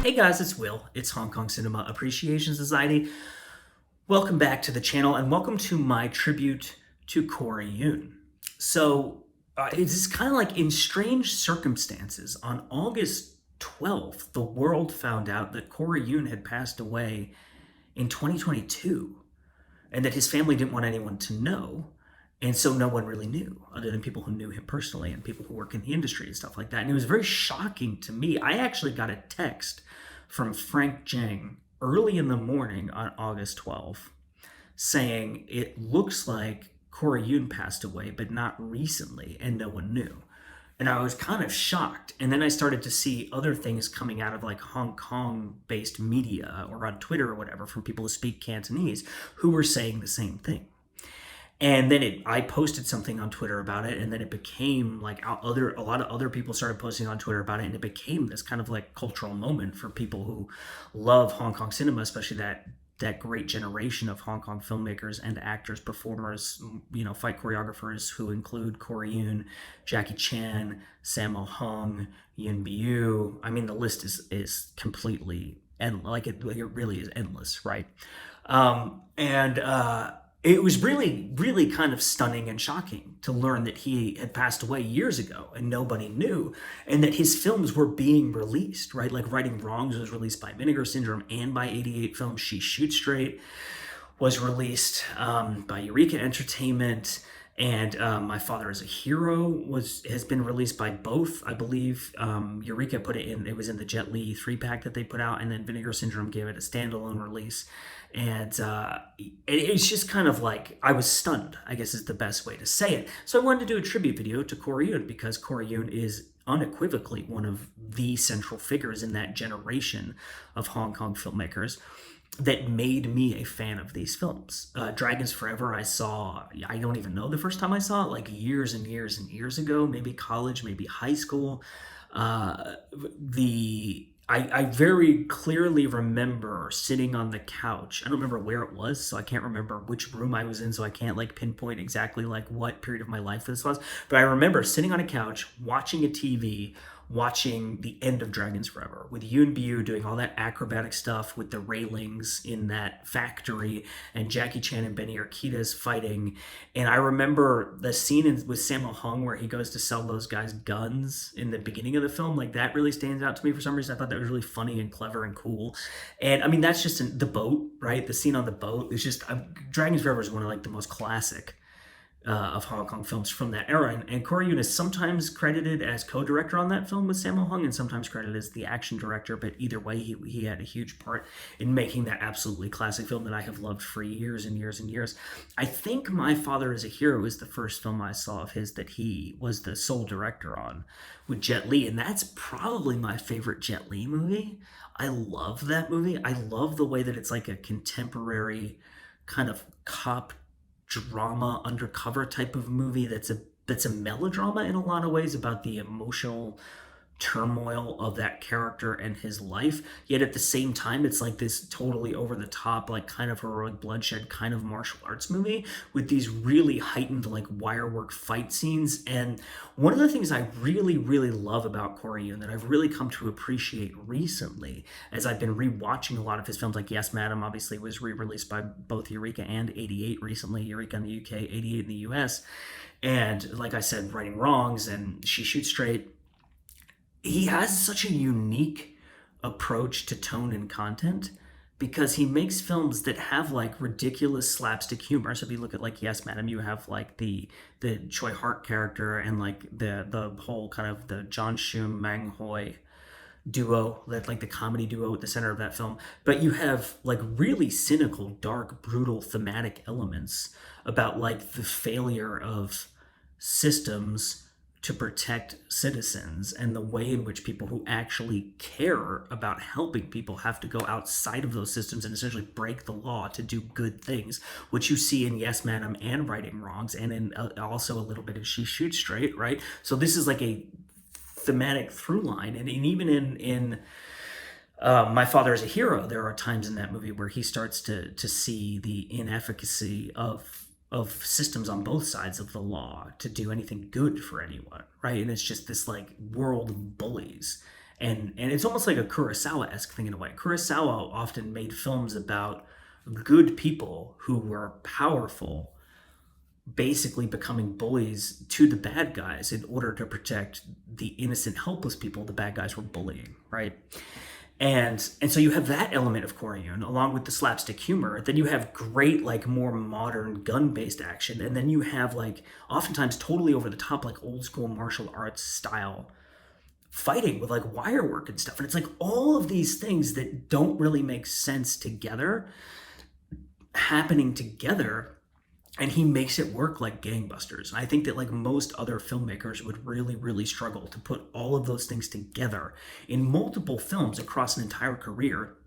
Hey guys, it's Will. It's Hong Kong Cinema Appreciation Society. Welcome back to the channel and welcome to my tribute to Corey Yuen. It's kind of like in strange circumstances. On August 12th, the world found out that Corey Yuen had passed away in 2022 and that his family didn't want anyone to know. And so no one really knew, other than people who knew him personally and people who work in the industry and stuff like that. And it was very shocking to me. I actually got a text from Frank Jang early in the morning on August 12th saying it looks like Corey Yuen passed away, but not recently, and no one knew. And I was kind of shocked. And then I started to see other things coming out of like Hong Kong based media or on Twitter or whatever from people who speak Cantonese who were saying the same thing. And then I posted something on Twitter about it, and then it became like a lot of other people started posting on Twitter about it, and it became this kind of like cultural moment for people who love Hong Kong cinema, especially that great generation of Hong Kong filmmakers and actors, performers, fight choreographers who include Corey Yuen, Jackie Chan, Sammo Hung, Yuen Biu. I mean, the list is completely endless. It really is endless, right? It was really, really kind of stunning and shocking to learn that he had passed away years ago and nobody knew, and that his films were being released, right? Like Righting Wrongs was released by Vinegar Syndrome and by 88 Films. She Shoots Straight was released by Eureka Entertainment. And My Father is a Hero has been released by both, I believe. Eureka put it in; it was in the Jet Li 3-pack that they put out, and then Vinegar Syndrome gave it a standalone release. And it's just kind of like I was stunned, I guess is the best way to say it. So I wanted to do a tribute video to Corey Yuen because Corey Yuen is unequivocally one of the central figures in that generation of Hong Kong filmmakers that made me a fan of these films. Dragons Forever, I don't even know the first time I saw it, like years and years and years ago, maybe college, maybe high school. I very clearly remember sitting on the couch. I don't remember where it was, so I can't remember which room I was in, so I can't like pinpoint exactly like what period of my life this was. But I remember sitting on a couch, watching a TV, watching the end of Dragons Forever with Yuen Biu doing all that acrobatic stuff with the railings in that factory and Jackie Chan and Benny Urquidez fighting. And I remember the scene with Sammo Hung where he goes to sell those guys guns in the beginning of the film. Like that really stands out to me for some reason. I thought that was really funny and clever and cool. And I mean, that's just the boat, right? The scene on the boat is just, Dragons Forever is one of like the most classic of Hong Kong films from that era. And Corey Yuen is sometimes credited as co-director on that film with Sammo Hung and sometimes credited as the action director, but either way, he had a huge part in making that absolutely classic film that I have loved for years and years and years. I think My Father is a Hero is the first film I saw of his that he was the sole director on with Jet Li, and that's probably my favorite Jet Li movie. I love that movie. I love the way that it's like a contemporary kind of cop drama undercover type of movie that's a melodrama in a lot of ways about the emotional turmoil of that character and his life, yet at the same time it's like this totally over the top like kind of heroic bloodshed kind of martial arts movie with these really heightened like wire work fight scenes. And one of the things I really, really love about Corey Yuen that I've really come to appreciate recently as I've been rewatching a lot of his films, like Yes Madam obviously was re-released by both Eureka and 88 recently, Eureka in the UK, 88 in the US, and like I said, Righting Wrongs and She Shoots Straight. He has such a unique approach to tone and content because he makes films that have like ridiculous slapstick humor. So if you look at like Yes Madam, you have like the Choi Hart character and like the whole kind of the John Shum Mang Hoi duo, that like the comedy duo at the center of that film. But you have like really cynical, dark, brutal thematic elements about like the failure of systems to protect citizens and the way in which people who actually care about helping people have to go outside of those systems and essentially break the law to do good things, which you see in Yes Madam and Righting Wrongs and in also a little bit of She Shoots Straight, right? So this is like a thematic through line. And even in My Father is a Hero, there are times in that movie where he starts to see the inefficacy of systems on both sides of the law to do anything good for anyone, right? And it's just this like world of bullies And it's almost like a Kurosawa-esque thing in a way. Kurosawa often made films about good people who were powerful basically becoming bullies to the bad guys in order to protect the innocent, helpless people the bad guys were bullying, right? And so you have that element of Corey Yuen along with the slapstick humor. Then you have great, like, more modern gun-based action, and then you have, like, oftentimes totally over the top, like, old school martial arts style fighting with, like, wire work and stuff. And it's like all of these things that don't really make sense together happening together, and he makes it work like gangbusters. And I think that, like, most other filmmakers would really, really struggle to put all of those things together in multiple films across an entire career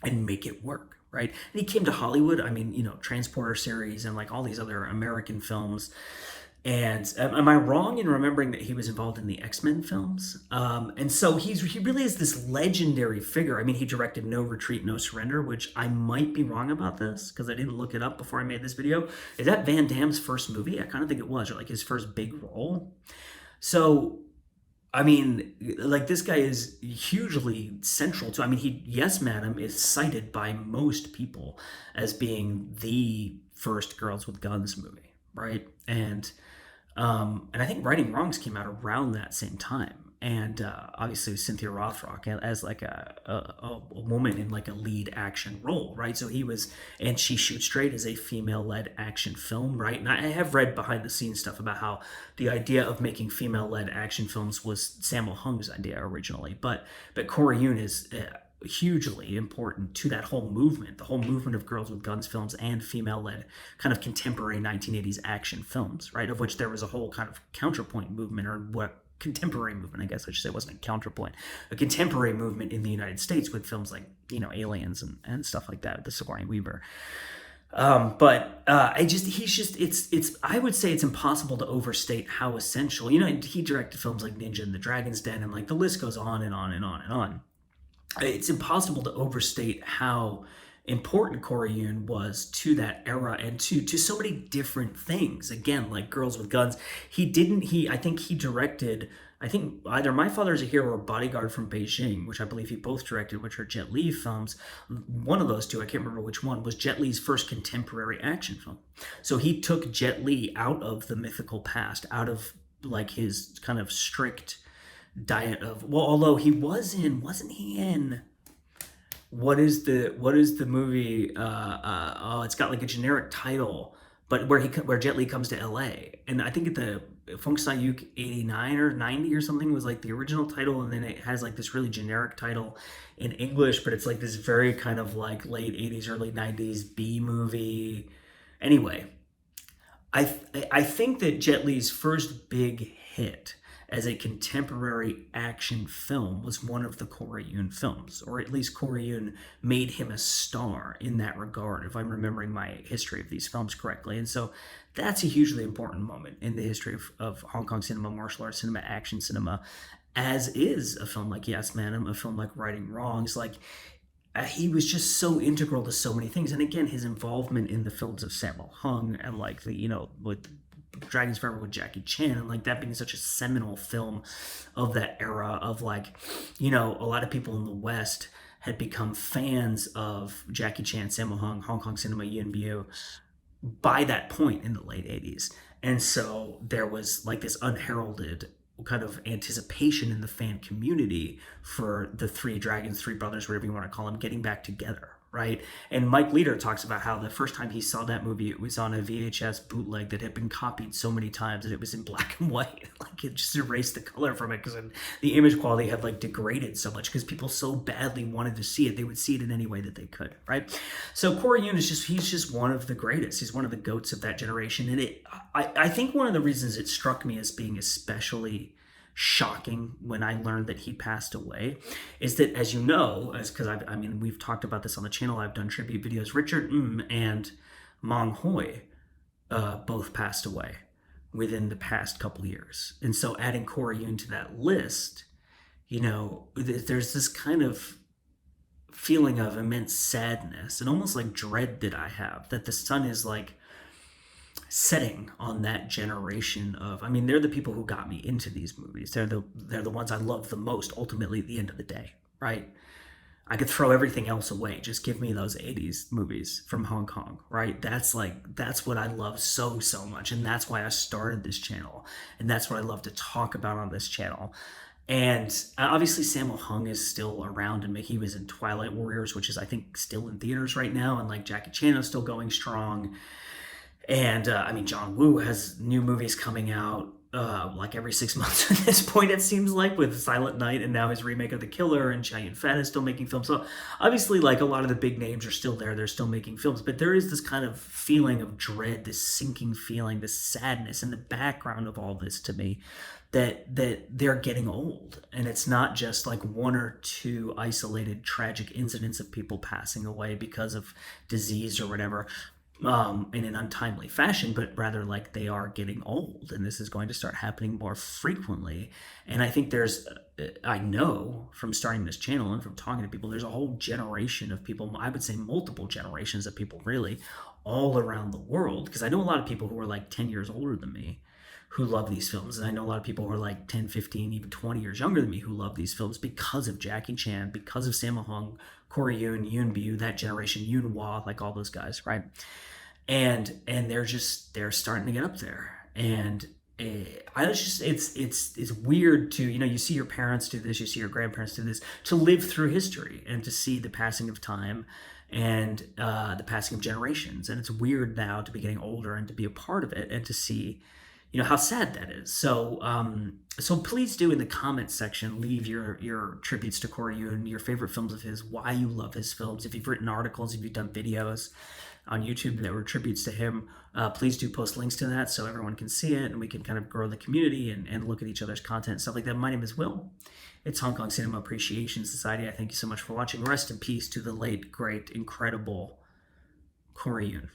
and make it work, right? And he came to Hollywood, I mean, Transporter series and, like, all these other American films. And am I wrong in remembering that he was involved in the X-Men films? And so he really is this legendary figure. I mean, he directed No Retreat, No Surrender, which I might be wrong about this because I didn't look it up before I made this video. Is that Van Damme's first movie? I kind of think it was, or like his first big role. So, I mean, like, this guy is hugely central to, I mean, Yes Madam is cited by most people as being the first Girls with Guns movie, right? And I think Righting Wrongs came out around that same time. And obviously with Cynthia Rothrock as like a woman in, like, a lead action role, right? So and She Shoots Straight is a female-led action film, right? And I have read behind the scenes stuff about how the idea of making female-led action films was Sammo Hung's idea originally. But Corey Yuen is hugely important to that whole movement, the whole movement of Girls with Guns films and female-led kind of contemporary 1980s action films, right? Of which there was a whole kind of counterpoint movement, or what, contemporary movement, I guess I should say. It wasn't a counterpoint, a contemporary movement in the United States with films like, Aliens and stuff like that, the Sigourney Weaver. It's I would say it's impossible to overstate how essential, he directed films like Ninja and the Dragon's Den, and, like, the list goes on and on and on and on. It's impossible to overstate how important Corey Yuen was to that era and to so many different things. Again, like Girls with Guns, I think he directed, I think either My Father is a Hero or Bodyguard from Beijing, which I believe he both directed, which are Jet Li films. One of those two, I can't remember which one, was Jet Li's first contemporary action film. So he took Jet Li out of the mythical past, out of, like, his kind of strict diet of, well, although wasn't he in, what is the movie, it's got, like, a generic title, but where Jet Li comes to LA, and I think the Funk Sayuk 89 or 90 or something was, like, the original title, and then it has, like, this really generic title in English, but it's, like, this very kind of, like, late 80s early 90s B movie. Anyway, I think that Jet Li's first big hit as a contemporary action film was one of the Corey Yuen films, or at least Corey Yuen made him a star in that regard, if I'm remembering my history of these films correctly. And so that's a hugely important moment in the history of Hong Kong cinema, martial arts cinema, action cinema, as is a film like Yes Madam, a film like Righting Wrongs. Like, he was just so integral to so many things. And again, his involvement in the films of Sammo Hung and, like, with Dragons Forever with Jackie Chan, and, like, that being such a seminal film of that era of, like, a lot of people in the West had become fans of Jackie Chan, Sammo Hung, Hong Kong cinema, Yuen Biu by that point in the late 80s. And so there was, like, this unheralded kind of anticipation in the fan community for the three dragons, three brothers, whatever you want to call them, getting back together, right? And Mike Leader talks about how the first time he saw that movie, it was on a VHS bootleg that had been copied so many times that it was in black and white. Like, it just erased the color from it because the image quality had, like, degraded so much because people so badly wanted to see it. They would see it in any way that they could, right? So Corey Yuen he's just one of the greatest. He's one of the goats of that generation. And I think one of the reasons it struck me as being especially shocking when I learned that he passed away is that, as you know, because we've talked about this on the channel, I've done tribute videos. Richard and Mong Hoi both passed away within the past couple years, and so adding Corey Yuen to that list, there's this kind of feeling of immense sadness and almost like dread that I have, that the son is, like, setting on that generation of, I mean, they're the people who got me into these movies. They're the ones I love the most ultimately at the end of the day, right? I could throw everything else away. Just give me those 80s movies from Hong Kong, right? That's what I love so much. And that's why I started this channel. And that's what I love to talk about on this channel. And obviously, Sammo Hung is still around, and he was in Twilight Warriors, which is, I think, still in theaters right now. And like Jackie Chan is still going strong. And I mean, John Woo has new movies coming out like every 6 months at this point, it seems like, with Silent Night and now his remake of The Killer, and Chow Yun-fat is still making films. So obviously, like, a lot of the big names are still there. They're still making films. But there is this kind of feeling of dread, this sinking feeling, this sadness in the background of all this to me, that they're getting old. And it's not just like one or two isolated tragic incidents of people passing away because of disease or whatever, in an untimely fashion, but rather like they are getting old, and this is going to start happening more frequently. And I think I know from starting this channel and from talking to people, there's a whole generation of people, I would say multiple generations of people really, all around the world. Because I know a lot of people who are like 10 years older than me who love these films. And I know a lot of people who are like 10, 15, even 20 years younger than me who love these films because of Jackie Chan, because of Sammo Hung, Corey Yuen, Yuen Biu, that generation, Yuen Wah, like all those guys, right? And they're starting to get up there. And I was just it's weird to, you see your parents do this, you see your grandparents do this, to live through history and to see the passing of time and the passing of generations. And it's weird now to be getting older and to be a part of it and to see how sad that is. So please do, in the comments section, leave your tributes to Corey Yuen, your favorite films of his, why you love his films. If you've written articles, if you've done videos on YouTube that were tributes to him, please do post links to that so everyone can see it and we can kind of grow the community and look at each other's content and stuff like that. My name is Will. It's Hong Kong Cinema Appreciation Society. I thank you so much for watching. Rest in peace to the late, great, incredible Corey Yuen.